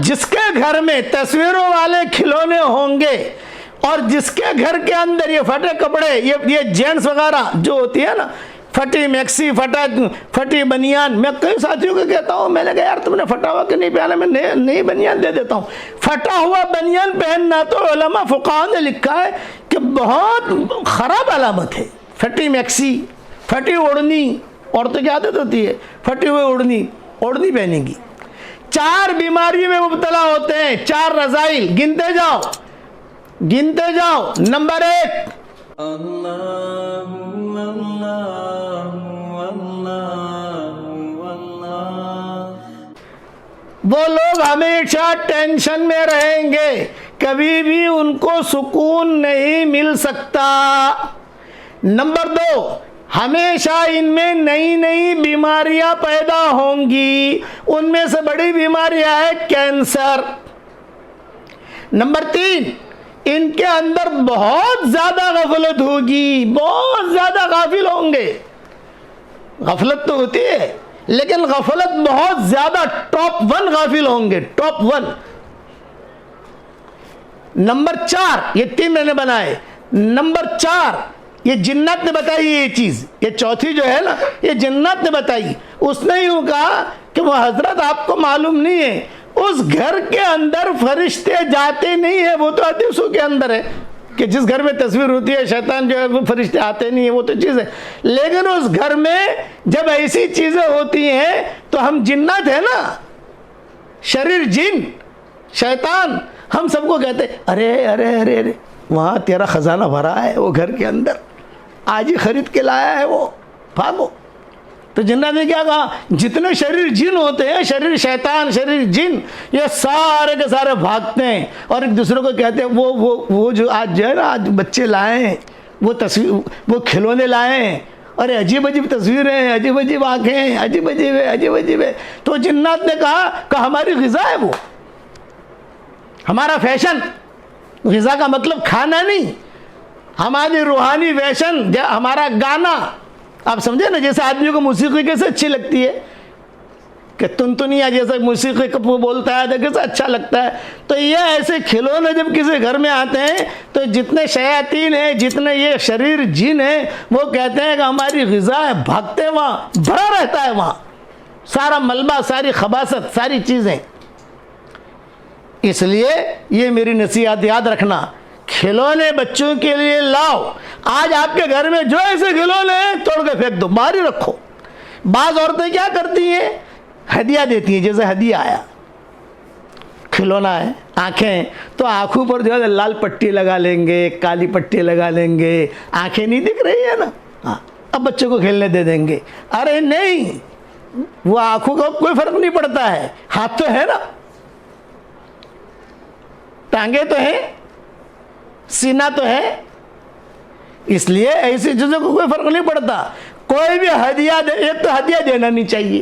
جس کے گھر میں تصویروں والے کھلونے ہوں گے اور جس کے گھر کے اندر یہ پھٹے کپڑے، یہ جینٹس وغیرہ جو ہوتی ہے نا، پھٹی میکسی، پھٹی بنیان، میں کئی ساتھیوں کو کہتا ہوں، میں نے کہا یار تم نے پھٹا ہوا کہ نہیں پہنا، میں نئی بنیان دے دیتا ہوں۔ پھٹا ہوا بنیان پہننا تو علماء فقہاء نے لکھا ہے کہ بہت خراب علامت ہے۔ پھٹی میکسی، پھٹی اوڑھنی، عورتوں کی عادت ہوتی ہے پھٹی ہوئی اوڑھنی پہنے گی۔ 4 بیماریوں میں مبتلا ہوتے ہیں، 4 رذائل، گنتے جاؤ۔ نمبر 1، وہ لوگ ہمیشہ ٹینشن میں رہیں گے، کبھی بھی ان کو سکون نہیں مل سکتا۔ نمبر 2، ہمیشہ ان میں نئی بیماریاں پیدا ہوں گی، ان میں سے بڑی بیماریاں ہے کینسر۔ نمبر 3، ان کے اندر بہت زیادہ غفلت ہوگی، بہت زیادہ غافل ہوں گے۔ غفلت تو ہوتی ہے لیکن غفلت بہت زیادہ، ٹاپ 1 غافل ہوں گے، ٹاپ 1۔ نمبر 4، یہ 3 میں نے بنائے۔ نمبر 4، یہ جنات نے بتائی یہ چیز، یہ چوتھی جو ہے نا، یہ جنات نے بتائی۔ اس نے یوں کہا کہ وہ حضرت آپ کو معلوم نہیں ہے، اس گھر کے اندر فرشتے جاتے نہیں ہیں، وہ تو حدیثوں کے اندر ہے کہ جس گھر میں تصویر ہوتی ہے شیطان جو ہے وہ فرشتے آتے نہیں ہیں، وہ تو چیز ہے۔ لیکن اس گھر میں جب ایسی چیزیں ہوتی ہیں تو ہم جنات ہیں نا، شریر جن شیطان، ہم سب کو کہتے ہیں ارے وہاں تیرا خزانہ بھرا ہے، وہ گھر کے اندر آج ہی خرید کے لایا ہے، وہ بھاگو۔ تو جنات نے کیا کہا، جتنے شریر جن ہوتے ہیں، شریر شیطان، شریر جن، یہ سارے کے سارے بھاگتے ہیں اور ایک دوسرے کو کہتے ہیں وہ جو آج جو ہے نا، آج بچے لائے ہیں وہ کھلونے لائے ہیں، ارے عجیب تصویریں ہیں، عجیب آنکھیں ہیں، عجیب ہے۔ تو جنات نے کہا کہ ہماری غذا ہے، وہ ہمارا فیشن۔ غذا کا مطلب کھانا نہیں، ہماری روحانی فیشن، ہمارا گانا۔ آپ سمجھے نا، جیسے آدمی کو موسیقی کیسے اچھی لگتی ہے کہ تنتنیا جیسے موسیقی کا بولتا ہے تو کیسے اچھا لگتا ہے، تو یہ ایسے کھلونے جب کسی گھر میں آتے ہیں تو جتنے شیاطین ہیں، جتنے یہ شریر جن ہیں، وہ کہتے ہیں کہ ہماری غذا ہے، بھاگتے ہیں، وہاں بھرا رہتا ہے، وہاں سارا ملبہ، ساری خباثت، ساری چیزیں۔ اس لیے یہ میری نصیحت یاد رکھنا، کھلونے بچوں کے لیے لاؤ۔ آج آپ کے گھر میں جو ایسے کھلونے ہیں توڑ کے پھینک دو، باہر ہی رکھو۔ بعض عورتیں کیا کرتی ہیں، ہدیہ دیتی ہیں، جیسے ہدیہ آیا کھلونا ہے، آنکھیں، تو آنکھوں پر جو ہے لال پٹی لگا لیں گے، کالی پٹی لگا لیں گے، آنکھیں نہیں دکھ رہی ہے نا، اب بچوں کو کھیلنے دے دیں گے۔ ارے نہیں، وہ آنکھوں کا کوئی فرق نہیں پڑتا ہے، ہاتھ تو ہے نا، ٹانگیں تو ہیں، سینہ تو ہے، اس لیے ایسی چیزوں کو کوئی فرق نہیں پڑتا۔ کوئی بھی ہدیہ دے، ایک تو ہدیہ دینا نہیں چاہیے،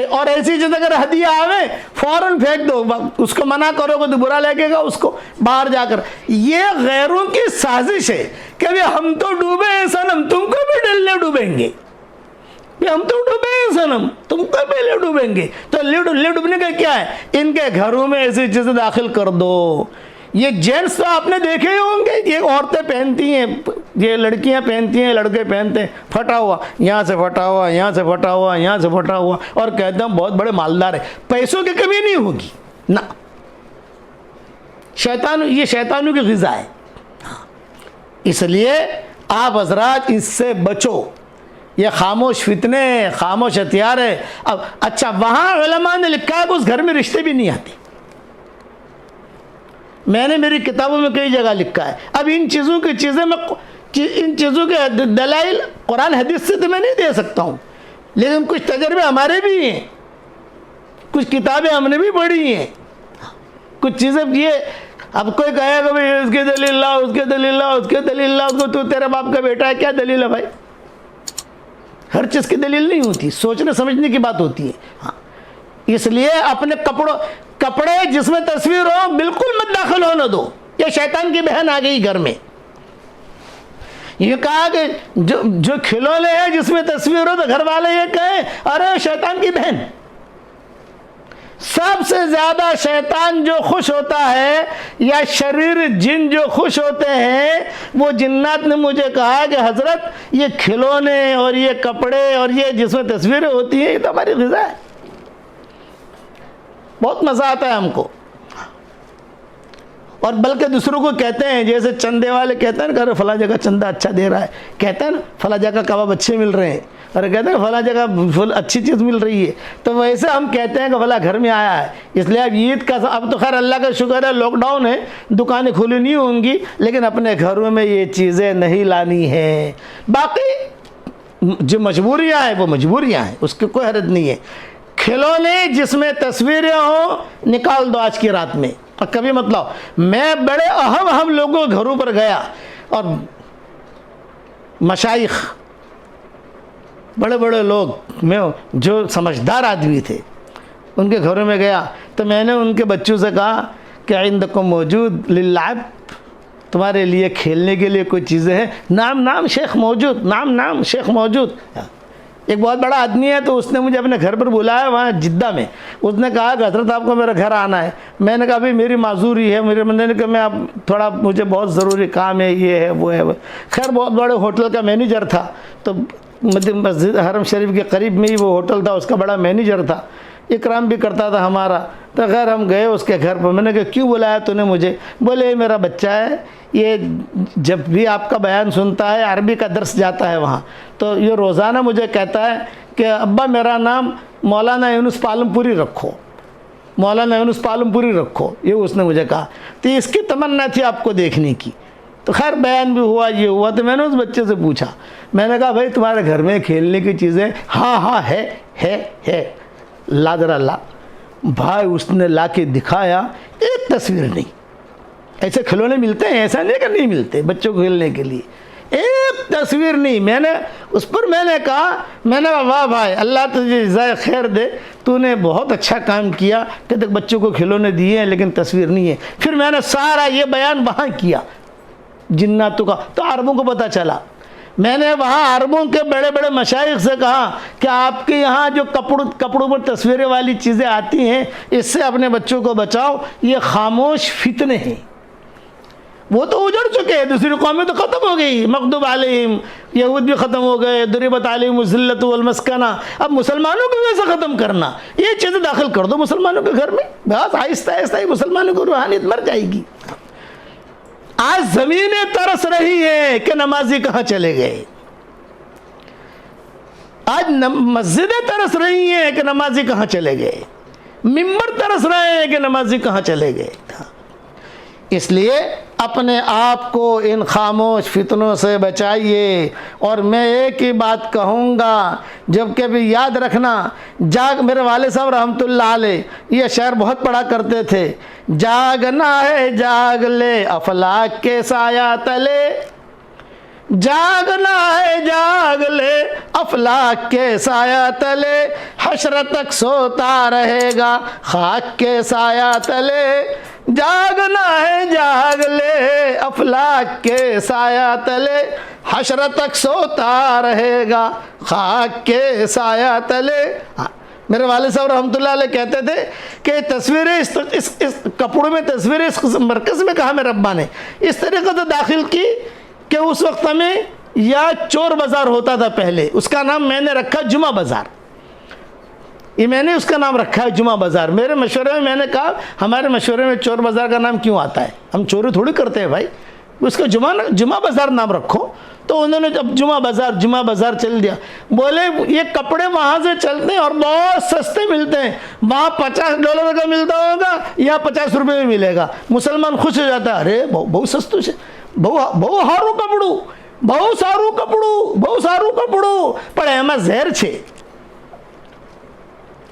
اور ایسی چیز اگر ہدیہ آوے فوراً پھینک دو، اس کو منع کرو گے تو برا لگے گا اس کو باہر جا کر۔ یہ غیروں کی سازش ہے کہ ہم تو ڈوبے ہیں صنم، تم کو بھی ڈلنے ڈوبیں گے، ہم تو ڈوبے ہیں صنم، تم کو بھی لے ڈوبیں گے۔ تو لے ڈوبنے کا کیا ہے، ان کے گھروں میں ایسی چیزیں داخل کر دو۔ یہ جینٹس تو آپ نے دیکھے ہی ہوں گے، یہ عورتیں پہنتی ہیں، یہ لڑکیاں پہنتی ہیں، لڑکے پہنتے ہیں، پھٹا ہوا، یہاں سے پھٹا ہوا، یہاں سے پھٹا ہوا، یہاں سے پھٹا ہوا، اور کہتے ہیں بہت بڑے مالدار ہیں۔ پیسوں کی کمی نہیں ہوگی نا، یہ شیطانوں کی غذا ہے۔ اس لیے آپ حضرات اس سے بچو، یہ خاموش فتنے، خاموش ہتھیار ہے۔ اب اچھا، وہاں علماء نے لکھا ہے کہ اس گھر میں رشتے بھی نہیں آتے، میں نے میری کتابوں میں کئی جگہ لکھا ہے۔ اب ان چیزوں کے دلائل قرآن حدیث سے تو میں نہیں دے سکتا ہوں، لیکن کچھ تجربے ہمارے بھی ہیں، کچھ کتابیں ہم نے بھی پڑھی ہیں، کچھ چیزیں یہ۔ اب کوئی کہے گا بھائی اس کی دلیل لا، اس کی دلیل لا، اس کی دلیل لا، اس کو تو تیرے باپ کا بیٹا ہے، کیا دلیل ہے بھائی؟ ہر چیز کی دلیل نہیں ہوتی، سوچنے سمجھنے کی بات ہوتی ہے۔ ہاں، اس لیے اپنے کپڑے جس میں تصویر ہو بالکل مت داخل ہونے دو۔ یہ شیطان کی بہن آ گئی گھر میں، یہ کہا کہ جو کھلونے ہیں جس میں تصویر ہو تو گھر والے یہ کہیں ارے شیطان کی بہن، سب سے زیادہ شیطان جو خوش ہوتا ہے یا شریر جن جو خوش ہوتے ہیں، وہ جنات نے مجھے کہا کہ حضرت یہ کھلونے اور یہ کپڑے اور یہ جس میں تصویریں ہوتی ہیں، یہ تو ہماری غذا ہے، بہت مزہ آتا ہے ہم کو۔ اور بلکہ دوسروں کو کہتے ہیں، جیسے چندے والے کہتے ہیں کہ فلاں جگہ چندہ اچھا دے رہا ہے، کہتے ہیں نا فلاں جگہ کباب اچھے مل رہے ہیں، اور کہتے ہیں فلاں جگہ اچھی چیز مل رہی ہے، تو ویسے ہم کہتے ہیں کہ فلاں گھر میں آیا ہے۔ اس لیے اب عید کا، اب تو خیر اللہ کا شکر ہے لاک ڈاؤن ہے، دکانیں کھلی نہیں ہوں گی، لیکن اپنے گھروں میں یہ چیزیں نہیں لانی ہیں۔ باقی جو مجبوریاں ہیں وہ مجبوریاں ہیں، اس کی کوئی حرج نہیں ہے۔ کھلونے جس میں تصویریں ہوں نکال دو آج کی رات میں، اور کبھی مت لاؤ۔ میں بڑے اہم لوگوں کے گھروں پر گیا، اور مشائخ بڑے بڑے لوگ، میں جو سمجھدار آدمی تھے، ان کے گھروں میں گیا تو میں نے ان کے بچوں سے کہا کہ عندکم موجود للعب، تمہارے لیے کھیلنے کے لیے کوئی چیزیں ہیں؟ نام شیخ موجود، نام شیخ موجود۔ ایک بہت بڑا آدمی ہے، تو اس نے مجھے اپنے گھر پر بلایا وہاں جدہ میں، اس نے کہا کہ حضرت آپ کو میرے گھر آنا ہے۔ میں نے کہا بھائی میری معذوری ہے، میرے بندے نے کہا میں اب تھوڑا مجھے بہت ضروری کام ہے، یہ ہے وہ ہے۔ خیر بہت بڑے ہوٹل کا مینیجر تھا، تو مسجد حرم شریف کے قریب میں ہی وہ ہوٹل تھا، اس کا بڑا مینیجر تھا، اکرام بھی کرتا تھا ہمارا۔ تو خیر ہم گئے اس کے گھر پر، میں نے کہا کیوں بلایا تو نے مجھے؟ بولے یہ میرا بچہ ہے، یہ جب بھی آپ کا بیان سنتا ہے، عربی کا درس جاتا ہے وہاں، تو یہ روزانہ مجھے کہتا ہے کہ ابا میرا نام مولانا یونس پالم پوری رکھو، مولانا یونس پالم پوری رکھو، یہ اس نے مجھے کہا۔ تو اس کی تمنا تھی آپ کو دیکھنے کی۔ تو خیر بیان بھی ہوا، یہ ہوا، تو میں نے اس بچے سے پوچھا، میں نے کہا بھائی تمہارے گھر میں کھیلنے کی چیزیں؟ ہاں ہے۔ لا ذرا لا بھائی، اس نے لا کے دکھایا، ایک تصویر نہیں۔ ایسے کھلونے ملتے ہیں، ایسا نہیں کہ نہیں ملتے بچوں کو کھیلنے کے لیے، ایک تصویر نہیں۔ میں نے اس پر میں نے کہا واہ بھائی، اللہ تجھے جزائے خیر دے، تو نے بہت اچھا کام کیا کہ تک بچوں کو کھلونے دیے ہیں لیکن تصویر نہیں ہے۔ پھر میں نے سارا یہ بیان وہاں کیا جناتوں کا، تو عربوں کو پتہ چلا۔ میں نے وہاں عربوں کے بڑے بڑے مشائخ سے کہا کہ آپ کے یہاں جو کپڑوں پر تصویریں والی چیزیں آتی ہیں، اس سے اپنے بچوں کو بچاؤ، یہ خاموش فتنے ہیں۔ وہ تو اجڑ چکے ہیں، دوسری قومیں تو ختم ہو گئی، مغضوب علیہم، یہود بھی ختم ہو گئے، ضربت علیہم الذلۃ والمسکنہ۔ اب مسلمانوں کو ویسے ختم کرنا، یہ چیزیں داخل کر دو مسلمانوں کے گھر میں، بس آہستہ آہستہ ہی مسلمانوں کو روحانیت مر جائے گی۔ آج زمینیں ترس رہی ہیں کہ نمازی کہاں چلے گئے، آج مسجدیں ترس رہی ہیں کہ نمازی کہاں چلے گئے، ممبر ترس رہے ہیں کہ نمازی کہاں چلے گئے۔ اس لیے اپنے آپ کو ان خاموش فتنوں سے بچائیے۔ اور میں ایک ہی بات کہوں گا، جب کہ بھی یاد رکھنا، میرے والد صاحب رحمۃ اللہ علیہ یہ شعر بہت پڑھا کرتے تھے، جاگنا ہے جاگ لے افلاک کے سایہ تلے، جاگنا ہے جاگ لے افلاک کے سایہ تلے، حشر تک سوتا رہے گا خاک کے سایہ تلے، جاگنا ہے جاگ لے افلاک کے سایہ تلے، حشر تک سوتا رہے گا خاک کے سایہ تلے۔ میرے والد صاحب رحمۃ اللہ علیہ کہتے تھے کہ تصویریں اس کپڑوں میں تصویریں اس مرکز میں کہا میرے ابا نے اس طریقے سے داخل کی کہ اس وقت میں یا چور بازار ہوتا تھا پہلے، اس کا نام میں نے رکھا جمعہ بازار، یہ میں نے اس کا نام رکھا ہے جمعہ بازار۔ میرے مشورے میں میں نے کہا ہمارے مشورے میں چور بازار کا نام کیوں آتا ہے، ہم چوری تھوڑی کرتے ہیں بھائی، اس کا جمعہ بازار نام رکھو۔ تو انہوں نے جب جمعہ بازار چل دیا، بولے یہ کپڑے وہاں سے چلتے ہیں اور بہت سستے ملتے ہیں، وہاں $50 کا ملتا ہوگا یا $50 میں ملے گا، مسلمان خوش ہو جاتا ہے، ارے بہت سستو سے، بہو ہارو کپڑوں، بہو سارو کپڑوں پر એમાં ઝેર છે،